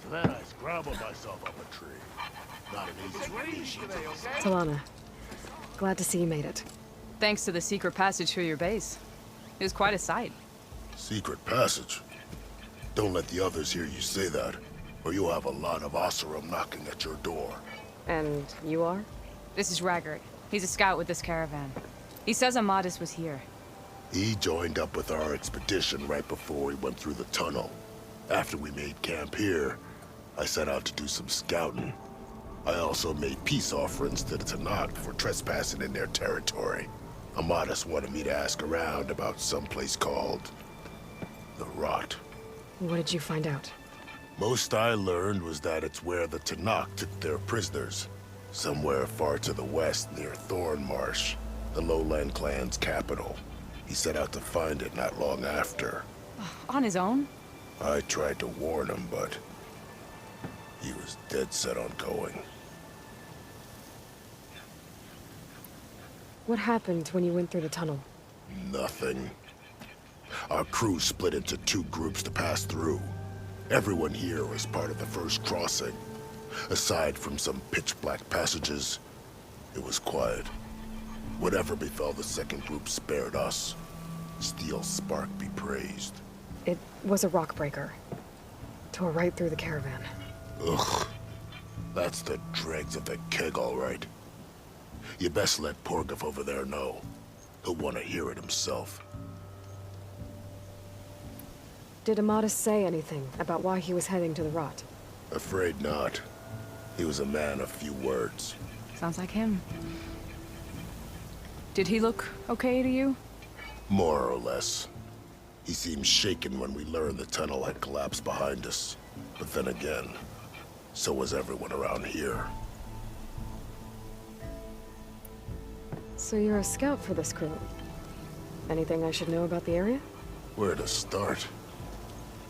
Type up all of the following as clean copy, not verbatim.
So then I scrambled myself up a tree. Not an easy tree. Talanah, glad to see you made it. Thanks to the secret passage through your base. It was quite a sight. Secret passage? Don't let the others hear you say that, or you'll have a lot of Oseram knocking at your door. And you are? This is Raggart. He's a scout with this caravan. He says Amadis was here. He joined up with our expedition right before we went through the tunnel. After we made camp here, I set out to do some scouting. I also made peace offerings to the Talanah for trespassing in their territory. Amadis wanted me to ask around about some place called the Rot. What did you find out? Most I learned was that it's where the Talanah took their prisoners. Somewhere far to the west near Thornmarsh, the lowland clan's capital. He set out to find it not long after. On his own? I tried to warn him, but he was dead set on going. What happened when you went through the tunnel? Nothing. Our crew split into two groups to pass through. Everyone here was part of the first crossing. Aside from some pitch-black passages, it was quiet. Whatever befell the second group spared us. Steel Spark be praised. It was a rock breaker. Tore right through the caravan. Ugh. That's the dregs of the keg, all right. You best let Porgov over there know. He'll want to hear it himself. Did Amadis say anything about why he was heading to the Rot? Afraid not. He was a man of few words. Sounds like him. Did he look okay to you? More or less. He seemed shaken when we learned the tunnel had collapsed behind us. But then again, so was everyone around here. So you're a scout for this crew. Anything I should know about the area? Where to start?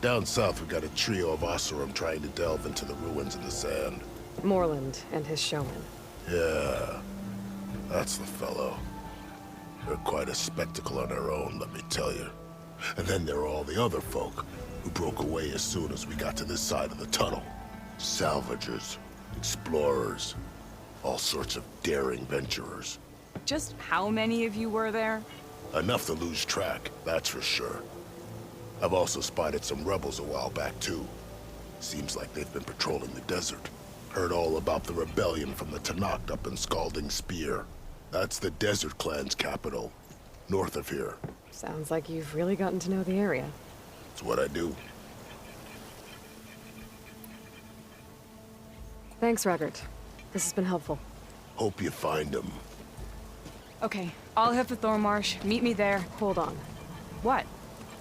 Down south we got a trio of Oseram trying to delve into the ruins in the sand. Moreland and his showman. Yeah, that's the fellow. They're quite a spectacle on their own, let me tell you. And then there are all the other folk, who broke away as soon as we got to this side of the tunnel. Salvagers, explorers, all sorts of daring venturers. Just how many of you were there? Enough to lose track, that's for sure. I've also spotted some rebels a while back, too. Seems like they've been patrolling the desert. Heard all about the rebellion from the Talanah up in Scalding Spear. That's the Desert Clan's capital, north of here. Sounds like you've really gotten to know the area. It's what I do. Thanks, Raggart. This has been helpful. Hope you find him. Okay, I'll head for Thornmarsh. Meet me there. Hold on. What?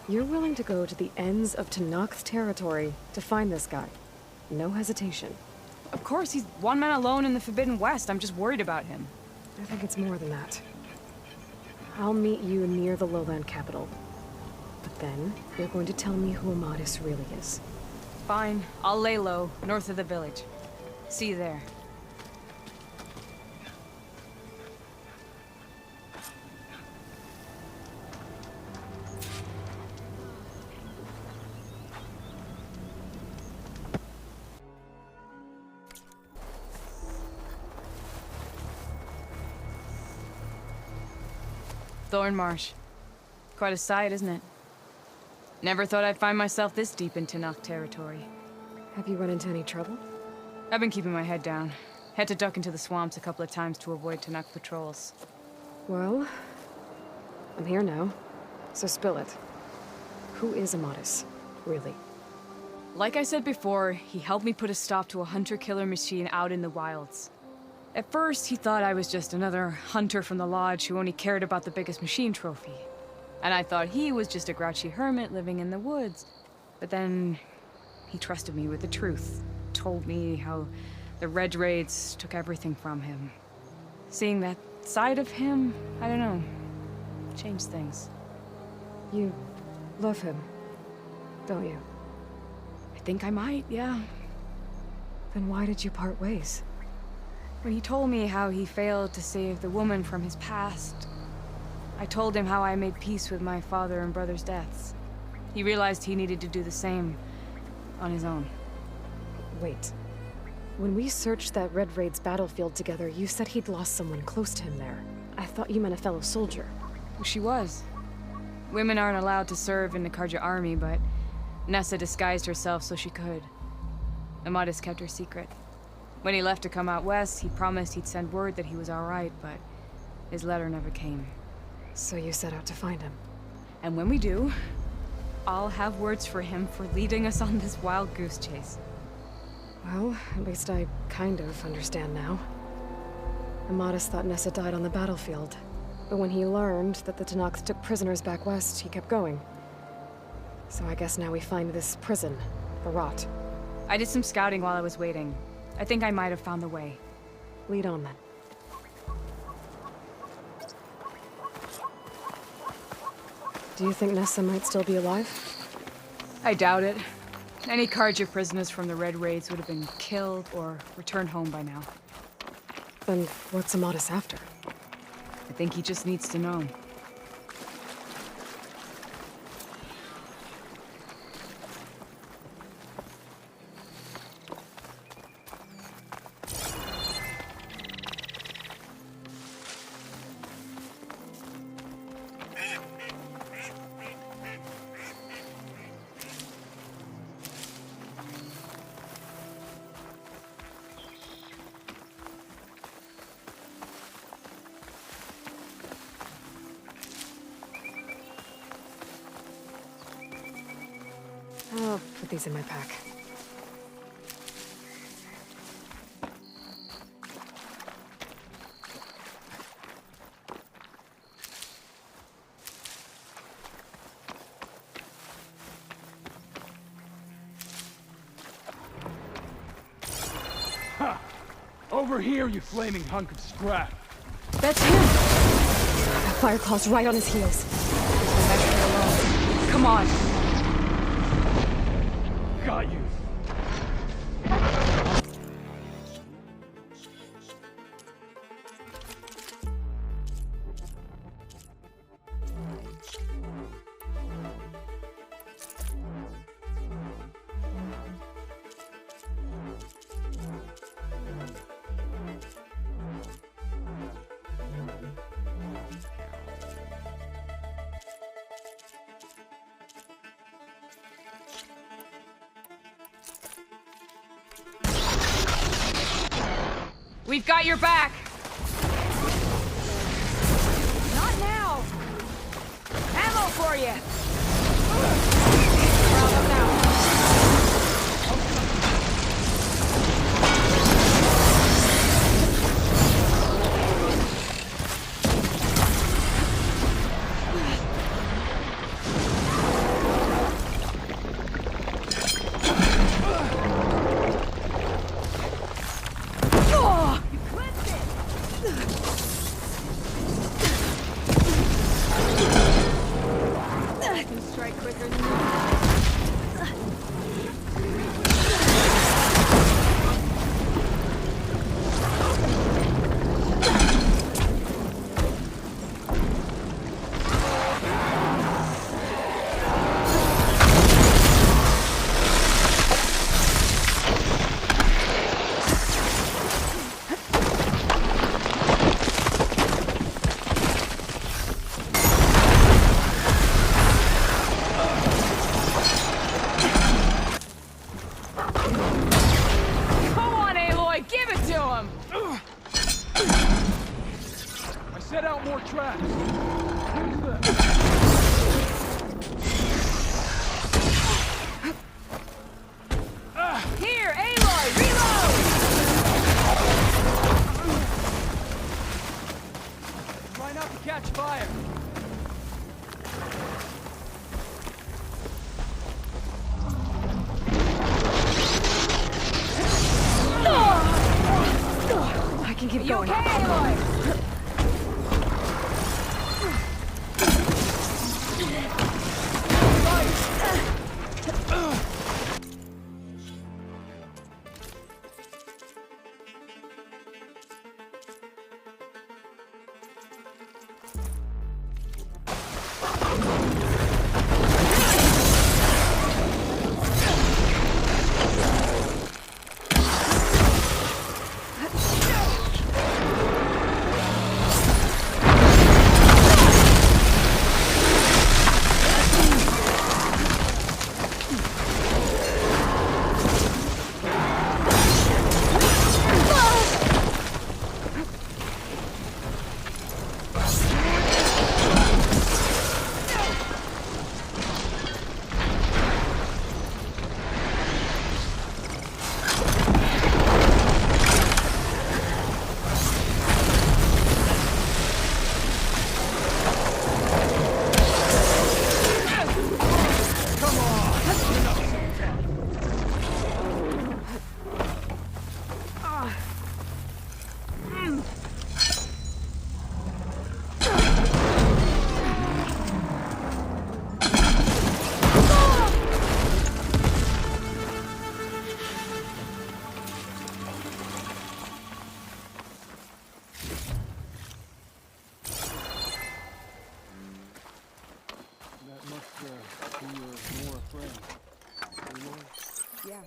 You're willing to go to the ends of Tanakh's territory to find this guy. No hesitation. Of course, he's one man alone in the Forbidden West. I'm just worried about him. I think it's more than that. I'll meet you near the lowland capital. But then, you're going to tell me who Amadis really is. Fine. I'll lay low, north of the village. See you there. Thornmarsh. Quite a sight, isn't it? Never thought I'd find myself this deep in Talanah territory. Have you run into any trouble? I've been keeping my head down. Had to duck into the swamps a couple of times to avoid Talanah patrols. Well, I'm here now, so spill it. Who is Amadis, really? Like I said before, he helped me put a stop to a hunter-killer machine out in the wilds. At first, he thought I was just another hunter from the lodge who only cared about the biggest machine trophy. And I thought he was just a grouchy hermit living in the woods. But then, he trusted me with the truth. Told me how the Red Raids took everything from him. Seeing that side of him, I don't know, changed things. You love him, don't you? I think I might, yeah. Then why did you part ways? When he told me how he failed to save the woman from his past, I told him how I made peace with my father and brother's deaths. He realized he needed to do the same on his own. Wait. When we searched that Red Raid's battlefield together, you said he'd lost someone close to him there. I thought you meant a fellow soldier. She was. Women aren't allowed to serve in the Karja army, but Nessa disguised herself so she could. Amadis kept her secret. When he left to come out west, he promised he'd send word that he was alright, but his letter never came. So you set out to find him? And when we do, I'll have words for him for leading us on this wild goose chase. Well, at least I kind of understand now. Amadis thought Nessa died on the battlefield, but when he learned that the Tenaks took prisoners back west, he kept going. So I guess now we find this prison, the Rot. I did some scouting while I was waiting. I think I might have found the way. Lead on then. Do you think Nessa might still be alive? I doubt it. Any Karja prisoners from the Red Raids would have been killed or returned home by now. Then what's Amadis after? I think he just needs to know. I'll put these in my pack. Ha! Over here, you flaming hunk of scrap! That's him! That fire claw's right on his heels. Come on! Got you! We've got your back! Not now! Ammo for you! Problem now. Set out more traps! Here, Aloy, reload! Try not to catch fire! I can keep You going. okay, Aloy? Yeah.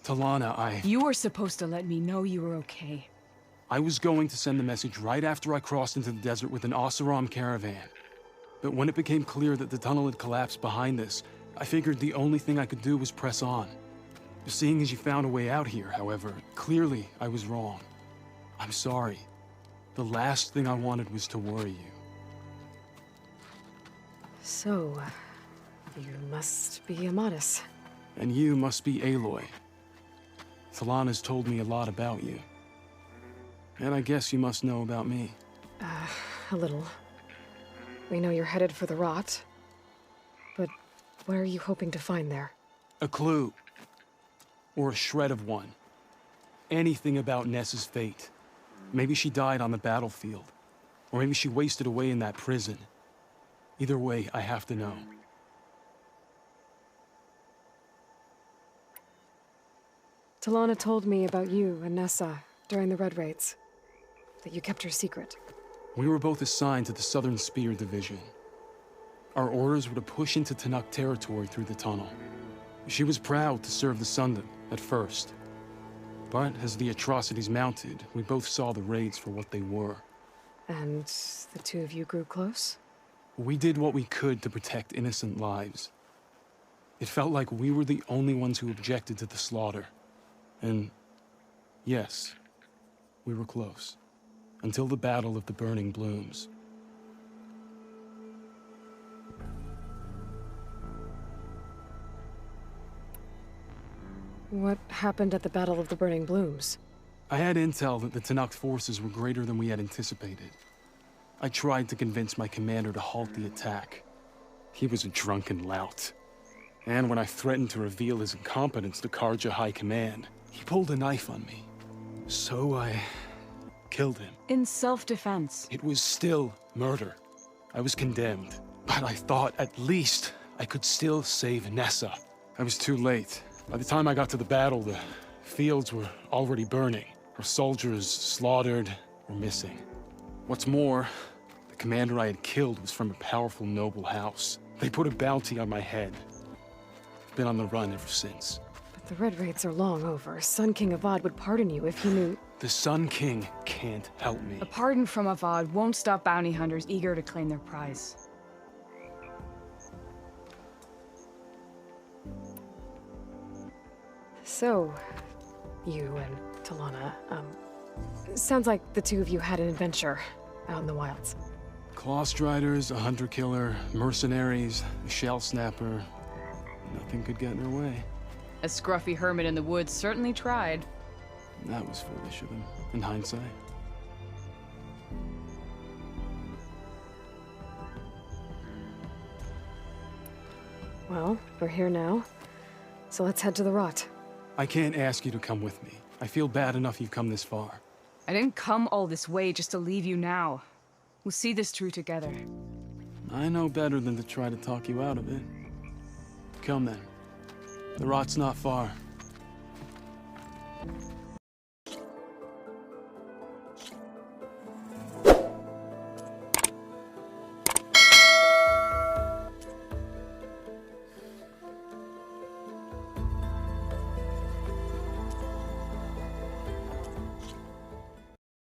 Talanah, You were supposed to let me know you were okay. I was going to send the message right after I crossed into the desert with an Oseram caravan. But when it became clear that the tunnel had collapsed behind us, I figured the only thing I could do was press on. Seeing as you found a way out here, however, clearly I was wrong. I'm sorry. The last thing I wanted was to worry you. So, you must be Amadis. And you must be Aloy. Talanah's told me a lot about you. And I guess you must know about me. A little. We know you're headed for the rot. But what are you hoping to find there? A clue. Or a shred of one. Anything about Nessa's fate. Maybe she died on the battlefield. Or maybe she wasted away in that prison. Either way, I have to know. Talanah told me about you and Nessa during the Red Raids. That you kept her secret. We were both assigned to the Southern Spear Division. Our orders were to push into Tanakh territory through the tunnel. She was proud to serve the Sundom at first. But as the atrocities mounted, we both saw the raids for what they were. And the two of you grew close? We did what we could to protect innocent lives. It felt like we were the only ones who objected to the slaughter. And yes, we were close. Until the Battle of the Burning Blooms. What happened at the Battle of the Burning Blooms? I had intel that the Tanakh forces were greater than we had anticipated. I tried to convince my commander to halt the attack. He was a drunken lout. And when I threatened to reveal his incompetence to Karja High Command, he pulled a knife on me. So I killed him. In self-defense. It was still murder. I was condemned. But I thought at least I could still save Nessa. I was too late. By the time I got to the battle, the fields were already burning. Our soldiers slaughtered or missing. What's more, the commander I had killed was from a powerful noble house. They put a bounty on my head. I've been on the run ever since. But the Red Raids are long over. Sun King Avad would pardon you if he knew... The Sun King can't help me. A pardon from Avad won't stop bounty hunters eager to claim their prize. So, you and Talanah, sounds like the two of you had an adventure out in the wilds. Clawstriders, a hunter-killer, mercenaries, a shell snapper. Nothing could get in their way. A scruffy hermit in the woods certainly tried. That was foolish of him, in hindsight. Well, we're here now, so let's head to the rot. I can't ask you to come with me. I feel bad enough you've come this far. I didn't come all this way just to leave you now. We'll see this through together. I know better than to try to talk you out of it. Come then. The rot's not far.